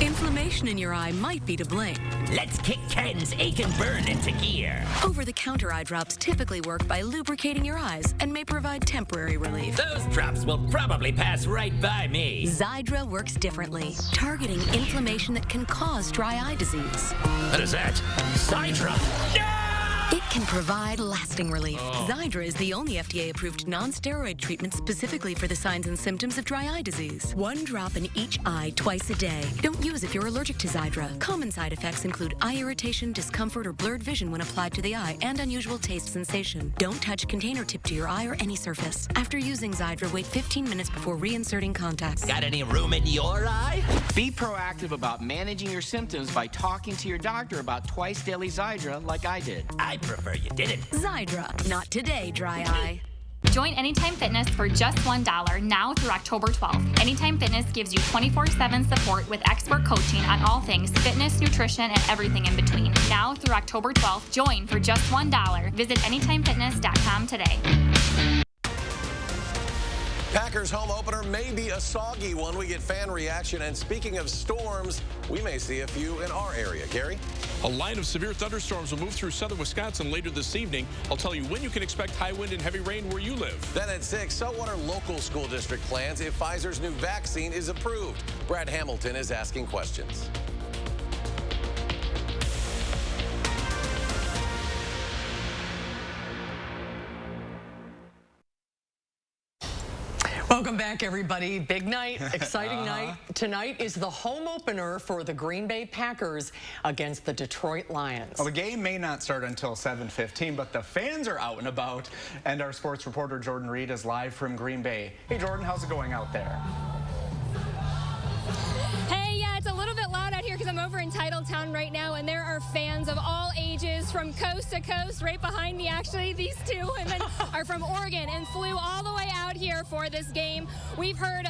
Inflammation in your eye might be to blame. Let's kick Ken's ache and burn into gear. Over-the-counter eye drops typically work by lubricating your eyes and may provide temporary relief. Those drops will probably pass right by me. Xiidra works differently, targeting inflammation that can cause dry eye disease. What is that? Xiidra? It can provide lasting relief. Xiidra is the only FDA-approved non-steroid treatment specifically for the signs and symptoms of dry eye disease. 1 drop in each eye twice a day. Don't use if you're allergic to Xiidra. Common side effects include eye irritation, discomfort, or blurred vision when applied to the eye, and unusual taste sensation. Don't touch container tip to your eye or any surface. After using Xiidra, wait 15 minutes before reinserting contacts. Got any room in your eye? Be proactive about managing your symptoms by talking to your doctor about twice daily Xiidra like I did. I prefer you didn't. Xiidra, not today, dry eye. Join Anytime Fitness for just $1 now through October 12th. Anytime Fitness gives you 24/7 support with expert coaching on all things fitness, nutrition, and everything in between. Now through October 12th, join for just $1. Visit anytimefitness.com today. Packers home opener may be a soggy one. We get fan reaction. And speaking of storms, we may see a few in our area. Gary? A line of severe thunderstorms will move through southern Wisconsin later this evening. I'll tell you when you can expect high wind and heavy rain where you live. Then at 6, so what are local school district plans if Pfizer's new vaccine is approved? Brad Hamilton is asking questions. Welcome back, everybody. Big night, exciting night. Tonight is the home opener for the Green Bay Packers against the Detroit Lions. Well, the game may not start until 7:15, but the fans are out and about. And our sports reporter, Jordan Reed, is live from Green Bay. Hey, Jordan, how's it going out there? Hey, yeah, it's a little bit loud out here because I'm over in Titletown right now, and there are fans of all ages from coast to coast. Right behind me, actually, these two women are from Oregon and flew all the way out here for this game. We've heard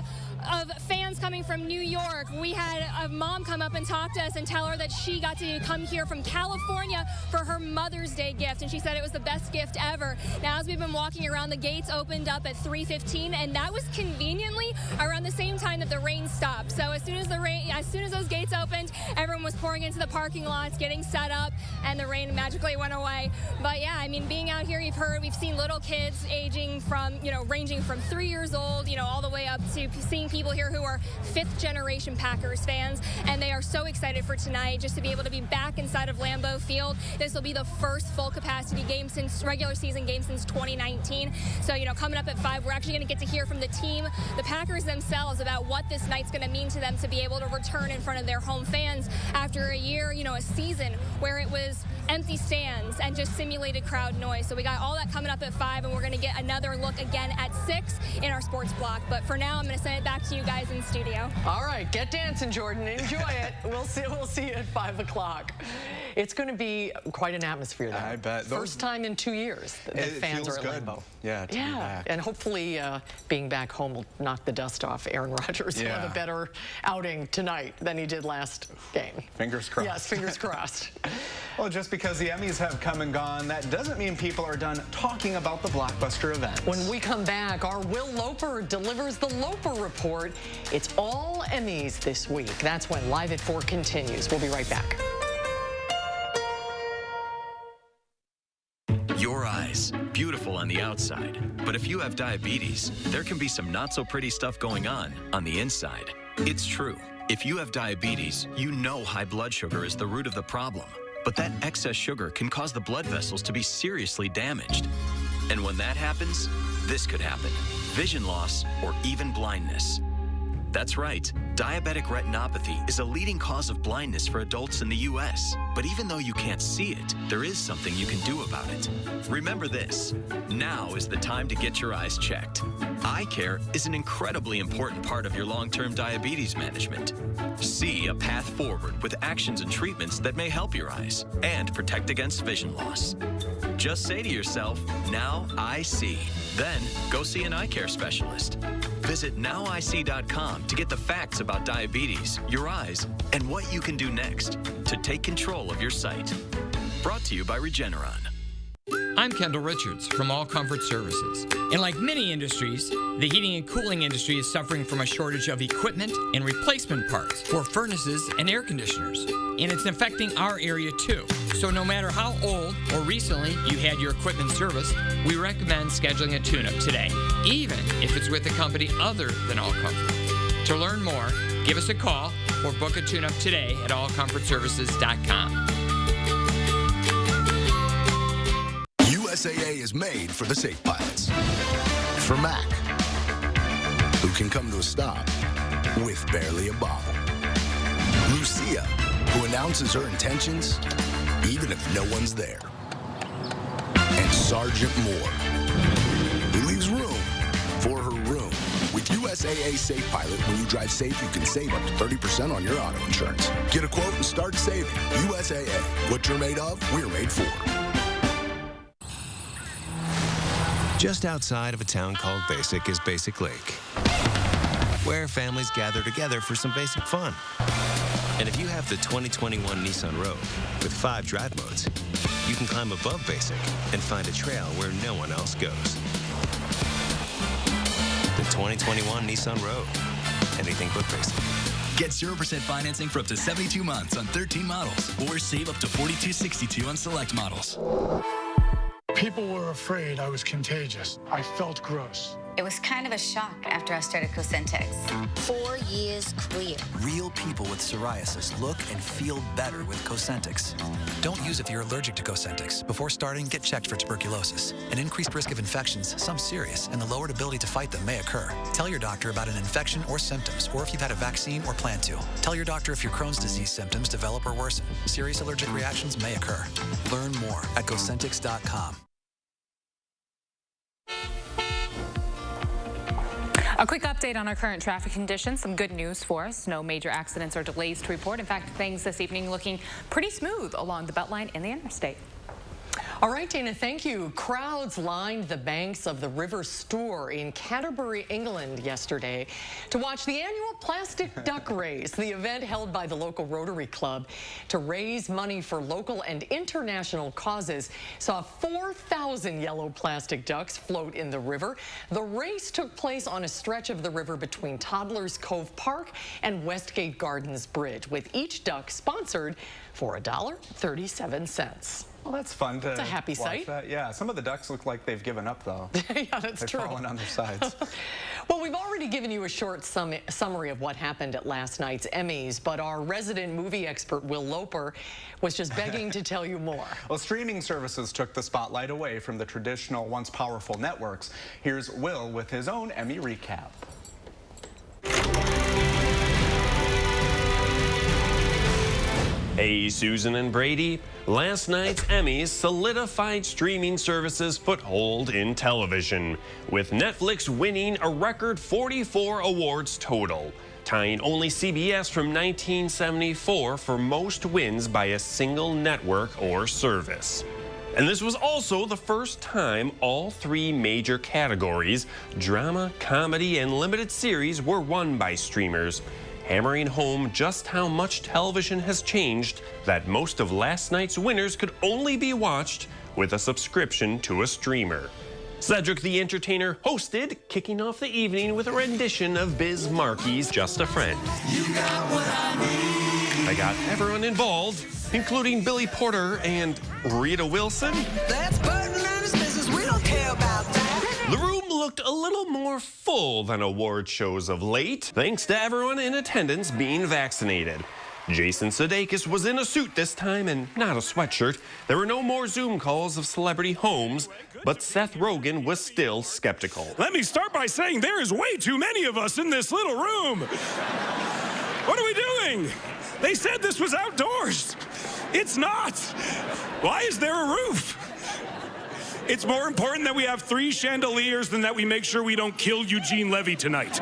of fans coming from New York. We had a mom come up and talk to us and tell her that she got to come here from California for her Mother's Day gift, and she said it was the best gift ever. Now, as we've been walking around, the gates opened up at 3:15, and that was conveniently around the same time that the rain stopped. So as soon as those gates opened, everyone was pouring into the parking lots, getting set up, and the rain magically went away. But yeah, I mean, being out here, we've seen little kids ranging from 3 years old, all the way up to seeing people here who are 5th-generation Packers fans, and they are so excited for tonight just to be able to be back inside of Lambeau Field. This will be the first full-capacity game regular season game since 2019. So, coming up at 5, we're actually going to get to hear from the team, the Packers themselves, about what this night's going to mean to them to be able to return in front of their home fans after a year, a season where it was empty stands and just simulated crowd noise. So we got all that coming up at 5, and we're going to get another look again at 6 in our sports block. But for now, I'm going to send it back to you guys in studio. All right, get dancing, Jordan. Enjoy it. We'll see you at 5 o'clock. It's going to be quite an atmosphere there. I bet. First time in 2 years that fans are at Lambeau. Yeah, to be back. And hopefully being back home will knock the dust off Aaron Rodgers. He'll have a better outing tonight than he did last game. Fingers crossed. Yes, fingers crossed. Well, just because the Emmys have come and gone, that doesn't mean people are done talking about the blockbuster event. When we come back, our Will Loper delivers the Loper Report. It's all Emmys this week. That's when Live at 4 continues. We'll be right back. Your eyes, beautiful on the outside. But if you have diabetes, there can be some not so pretty stuff going on the inside. It's true. If you have diabetes, you know high blood sugar is the root of the problem. But that excess sugar can cause the blood vessels to be seriously damaged. And when that happens, this could happen: vision loss or even blindness. That's right. Diabetic retinopathy is a leading cause of blindness for adults in the U.S. But even though you can't see it, there is something you can do about it. Remember this: now is the time to get your eyes checked. Eye care is an incredibly important part of your long-term diabetes management. See a path forward with actions and treatments that may help your eyes and protect against vision loss. Just say to yourself, "Now I see." Then go see an eye care specialist. Visit nowic.com to get the facts about diabetes, your eyes, and what you can do next to take control of your sight. Brought to you by Regeneron. I'm Kendall Richards from All Comfort Services. And like many industries, the heating and cooling industry is suffering from a shortage of equipment and replacement parts for furnaces and air conditioners. And it's affecting our area too. So no matter how old or recently you had your equipment serviced, we recommend scheduling a tune-up today, even if it's with a company other than All Comfort. To learn more, give us a call or book a tune-up today at allcomfortservices.com. USAA is made for the safe pilots. For Mac, who can come to a stop with barely a bobble. Lucia, who announces her intentions even if no one's there. And Sergeant Moore, who leaves room for her room. With USAA Safe Pilot, when you drive safe, you can save up to 30% on your auto insurance. Get a quote and start saving. USAA. What you're made of, we're made for. Just outside of a town called Basic is Basic Lake, where families gather together for some basic fun. And if you have the 2021 Nissan Rogue with 5 drive modes, you can climb above Basic and find a trail where no one else goes. The 2021 Nissan Rogue. Anything but basic. Get 0% financing for up to 72 months on 13 models, or save up to $42.62 on select models. People were afraid I was contagious. I felt gross. It was kind of a shock after I started Cosentyx. 4 years clear. Real people with psoriasis look and feel better with Cosentyx. Don't use if you're allergic to Cosentyx. Before starting, get checked for tuberculosis. An increased risk of infections, some serious, and the lowered ability to fight them may occur. Tell your doctor about an infection or symptoms, or if you've had a vaccine or plan to. Tell your doctor if your Crohn's disease symptoms develop or worsen. Serious allergic reactions may occur. Learn more at Cosentyx.com. A quick update on our current traffic conditions. Some good news for us. No major accidents or delays to report. In fact, things this evening looking pretty smooth along the Beltline and the interstate. All right, Dana, thank you. Crowds lined the banks of the River Stour in Canterbury, England yesterday to watch the annual plastic duck race, the event held by the local Rotary Club to raise money for local and international causes. Saw 4,000 yellow plastic ducks float in the river. The race took place on a stretch of the river between Toddlers Cove Park and Westgate Gardens Bridge, with each duck sponsored for $1.37. Well, that's fun to It's a happy watch sight. That. Yeah, some of the ducks look like they've given up, though. Yeah, that's true. They've fallen on their sides. Well, we've already given you a short summary of what happened at last night's Emmys, but our resident movie expert, Will Loper, was just begging to tell you more. Well, streaming services took the spotlight away from the traditional, once powerful networks. Here's Will with his own Emmy recap. Hey, Susan and Brady. Last night's Emmys solidified streaming services' foothold in television, with Netflix winning a record 44 awards total, tying only CBS from 1974 for most wins by a single network or service. And this was also the first time all 3 major categories, drama, comedy, and limited series, were won by streamers, hammering home just how much television has changed that most of last night's winners could only be watched with a subscription to a streamer. Cedric the Entertainer hosted, kicking off the evening with a rendition of Biz Markie's Just a Friend. You got what I need. I got everyone involved, including Billy Porter and Rita Wilson. That's Burton and his business. We don't care about that. The room looked a little more full than award shows of late, thanks to everyone in attendance being vaccinated. Jason Sudeikis was in a suit this time and not a sweatshirt. There were no more Zoom calls of celebrity homes, but Seth Rogen was still skeptical. Let me start by saying there is way too many of us in this little room. What are we doing? They said this was outdoors. It's not. Why is there a roof? It's more important that we have 3 chandeliers than that we make sure we don't kill Eugene Levy tonight.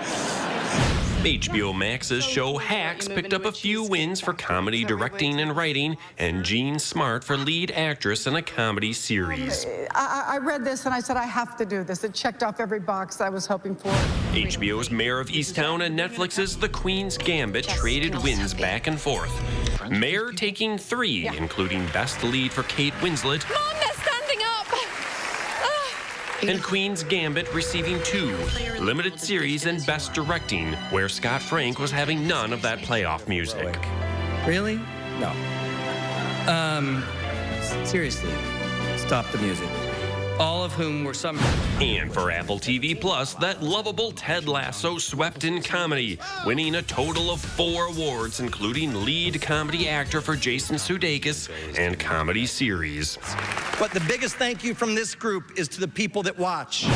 HBO Max's show Hacks picked up a few wins for comedy directing and writing, and Jean Smart for lead actress in a comedy series. I read this and I said, I have to do this. It checked off every box I was hoping for. HBO's Mayor of Easttown and Netflix's The Queen's Gambit traded wins back and forth. Mayor taking 3, including Best Lead for Kate Winslet. Mom, they're standing up! and Queen's Gambit receiving 2, Limited Series and Best Directing, where Scott Frank was having none of that playoff music. Really? No. Seriously, stop the music. All of whom were some... And for Apple TV Plus, that lovable Ted Lasso swept in comedy, winning a total of 4 awards, including lead comedy actor for Jason Sudeikis and comedy series. But the biggest thank you from this group is to the people that watch.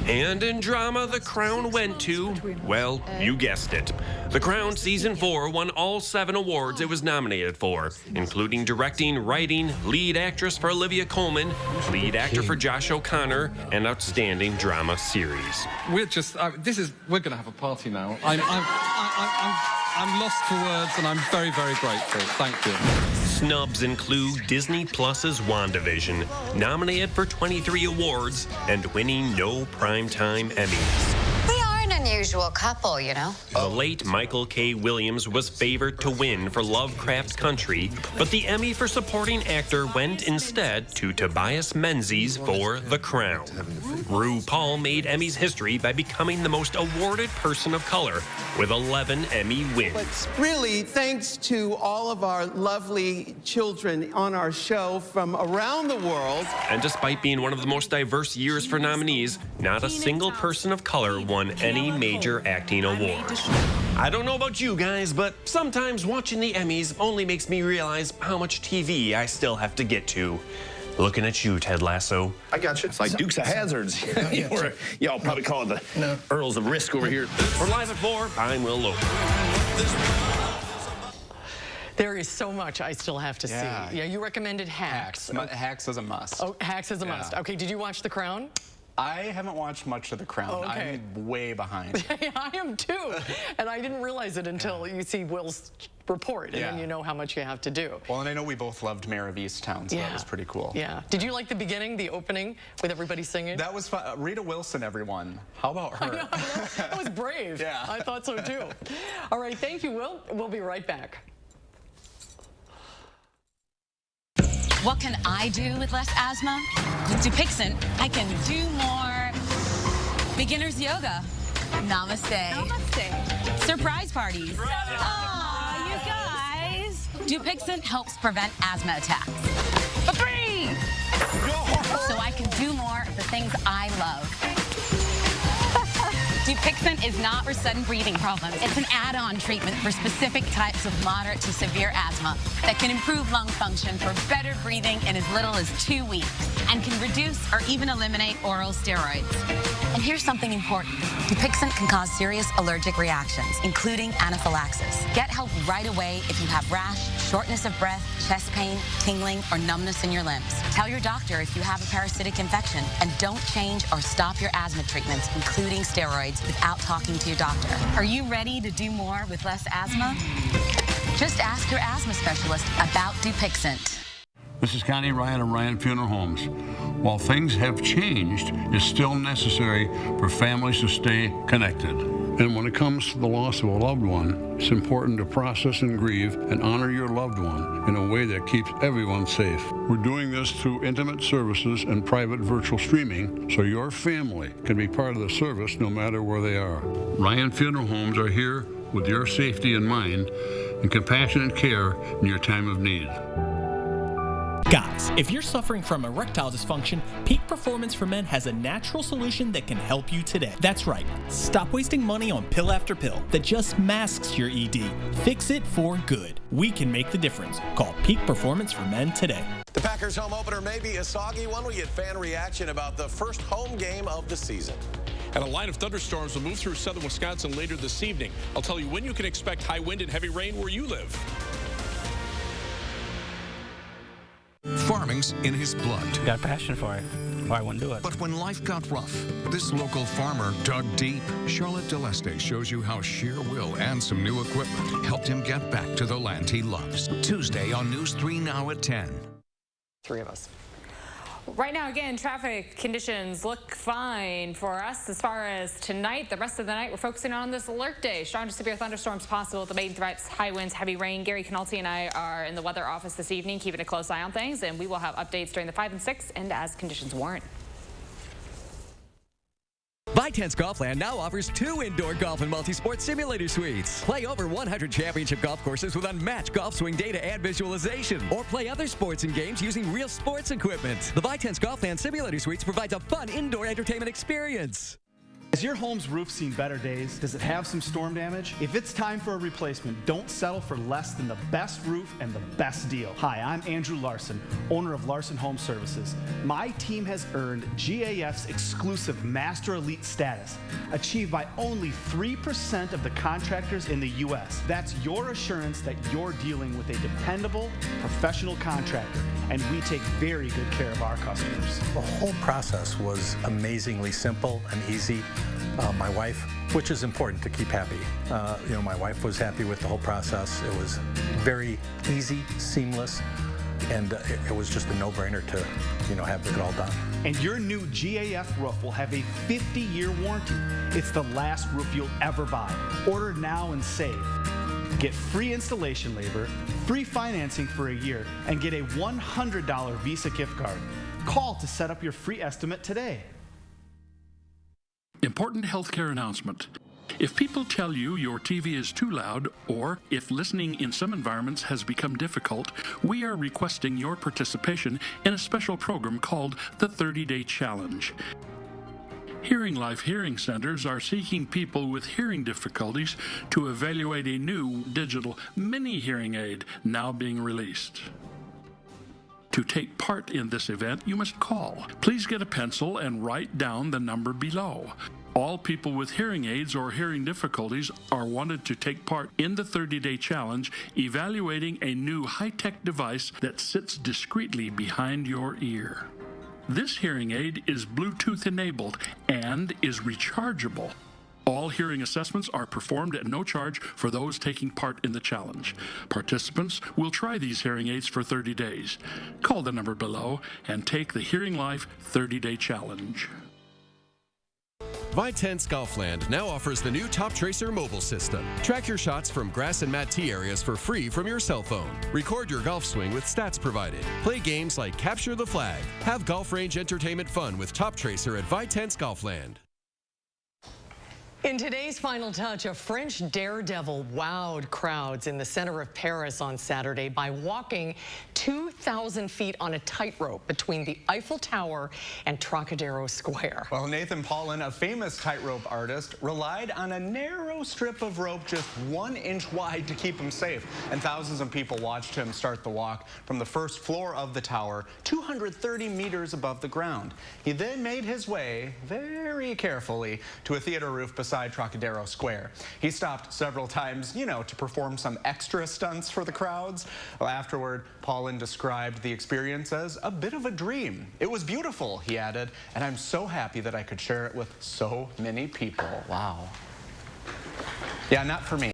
And in drama, The Crown went to, well, you guessed it. The Crown Season 4 won all 7 awards it was nominated for, including directing, writing, lead actress for Olivia Colman, lead actor for Josh O'Connor, and outstanding drama series. We're just, we're going to have a party now. I'm lost for words, and I'm very, very grateful. Thank you. Snubs include Disney Plus's WandaVision, nominated for 23 awards and winning no primetime Emmys. We are an unusual couple, you know. The late Michael K. Williams was favored to win for Lovecraft Country, but the Emmy for supporting actor went instead to Tobias Menzies for The Crown. RuPaul made Emmys history by becoming the most awarded person of color with 11 Emmy wins. Really, thanks to all of our lovely children on our show from around the world. And despite being one of the most diverse years for nominees, not a single person of color won any major acting award. I don't know about you guys, but sometimes watching the Emmys only makes me realize how much TV I still have to get to. Looking at you, Ted Lasso. I got you. It's like Dukes of Hazzards. Y'all probably call it the Earls of Risk over here. We're live at 4. I'm Will Loper. There is so much I still have to see. Yeah, you recommended Hacks. Hacks is a must. Oh, Hacks is a must. Okay, did you watch The Crown? I haven't watched much of The Crown. Oh, okay. I'm way behind. I am too. And I didn't realize it until you see Will's report, and then you know how much you have to do. Well, and I know we both loved Mayor of Easttown, so that was pretty cool. Yeah. Did you like the beginning, the opening, with everybody singing? That was fun. Rita Wilson, everyone. How about her? I know. That was brave. Yeah. I thought so too. All right, thank you, Will. We'll be right back. What can I do with less asthma? With Dupixent, I can do more beginner's yoga. Namaste. Namaste. Surprise parties. Aw, you guys. Dupixent helps prevent asthma attacks. For free! So I can do more of the things I love. Dupixent is not for sudden breathing problems. It's an add-on treatment for specific types of moderate to severe asthma that can improve lung function for better breathing in as little as 2 weeks and can reduce or even eliminate oral steroids. And here's something important. Dupixent can cause serious allergic reactions, including anaphylaxis. Get help right away if you have rash, shortness of breath, chest pain, tingling, or numbness in your limbs. Tell your doctor if you have a parasitic infection, and don't change or stop your asthma treatments, including steroids, without talking to your doctor. Are you ready to do more with less asthma? Just ask your asthma specialist about Dupixent. This is Connie Ryan of Ryan Funeral Homes. While things have changed, it's still necessary for families to stay connected. And when it comes to the loss of a loved one, it's important to process and grieve and honor your loved one in a way that keeps everyone safe. We're doing this through intimate services and private virtual streaming, so your family can be part of the service no matter where they are. Ryan Funeral Homes are here with your safety in mind and compassionate care in your time of need. Guys, if you're suffering from erectile dysfunction, Peak Performance for Men has a natural solution that can help you today. That's right. Stop wasting money on pill after pill that just masks your ED. Fix it for good. We can make the difference. Call Peak Performance for Men today. The Packers home opener may be a soggy one. We get fan reaction about the first home game of the season. And a line of thunderstorms will move through southern Wisconsin later this evening. I'll tell you when you can expect high wind and heavy rain where you live. Farming's in his blood. Got a passion for it. Why I wouldn't do it. But when life got rough, this local farmer dug deep. Charlotte Deleste shows you how sheer will and some new equipment helped him get back to the land he loves. Tuesday on News 3 Now at 10. 3 of us. Right now, again, traffic conditions look fine for us. As far as tonight, the rest of the night, we're focusing on this alert day. Strong to severe thunderstorms possible. The main threats, high winds, heavy rain. Gary Canalti and I are in the weather office this evening, keeping a close eye on things, and we will have updates during the 5 and 6 and as conditions warrant. Vitense Golfland now offers 2 indoor golf and multi-sport simulator suites. Play over 100 championship golf courses with unmatched golf swing data and visualization. Or play other sports and games using real sports equipment. The Vitense Golfland simulator suites provides a fun indoor entertainment experience. Has your home's roof seen better days? Does it have some storm damage? If it's time for a replacement, don't settle for less than the best roof and the best deal. Hi, I'm Andrew Larson, owner of Larson Home Services. My team has earned GAF's exclusive Master Elite status, achieved by only 3% of the contractors in the U.S. That's your assurance that you're dealing with a dependable, professional contractor, and we take very good care of our customers. The whole process was amazingly simple and easy. My wife, which is important to keep happy, my wife was happy with the whole process. It was very easy, seamless, and it was just a no-brainer to, have it all done. And your new GAF roof will have a 50-year warranty. It's the last roof you'll ever buy. Order now and save. Get free installation labor, free financing for a year, and get a $100 Visa gift card. Call to set up your free estimate today. Important healthcare announcement. If people tell you your TV is too loud, or if listening in some environments has become difficult, we are requesting your participation in a special program called the 30-Day Challenge. Hearing Life Hearing Centers are seeking people with hearing difficulties to evaluate a new digital mini hearing aid now being released. To take part in this event, you must call. Please get a pencil and write down the number below. All people with hearing aids or hearing difficulties are wanted to take part in the 30-Day Challenge, evaluating a new high-tech device that sits discreetly behind your ear. This hearing aid is Bluetooth enabled and is rechargeable. All hearing assessments are performed at no charge for those taking part in the challenge. Participants will try these hearing aids for 30 days. Call the number below and take the Hearing Life 30-Day Challenge. Vitense Golfland now offers the new Top Tracer mobile system. Track your shots from grass and mat tee areas for free from your cell phone. Record your golf swing with stats provided. Play games like Capture the Flag. Have golf range entertainment fun with Top Tracer at Vitense Golfland. In today's Final Touch, a French daredevil wowed crowds in the center of Paris on Saturday by walking 2,000 feet on a tightrope between the Eiffel Tower and Trocadero Square. Well, Nathan Paulin, a famous tightrope artist, relied on a narrow strip of rope just 1 inch wide to keep him safe. And thousands of people watched him start the walk from the first floor of the tower, 230 meters above the ground. He then made his way very carefully to a theater roof beside Trocadero Square. He stopped several times, to perform some extra stunts for the crowds. Well, afterward, Paulin described the experience as a bit of a dream. It was beautiful, he added, and I'm so happy that I could share it with so many people. Wow. Yeah, not for me.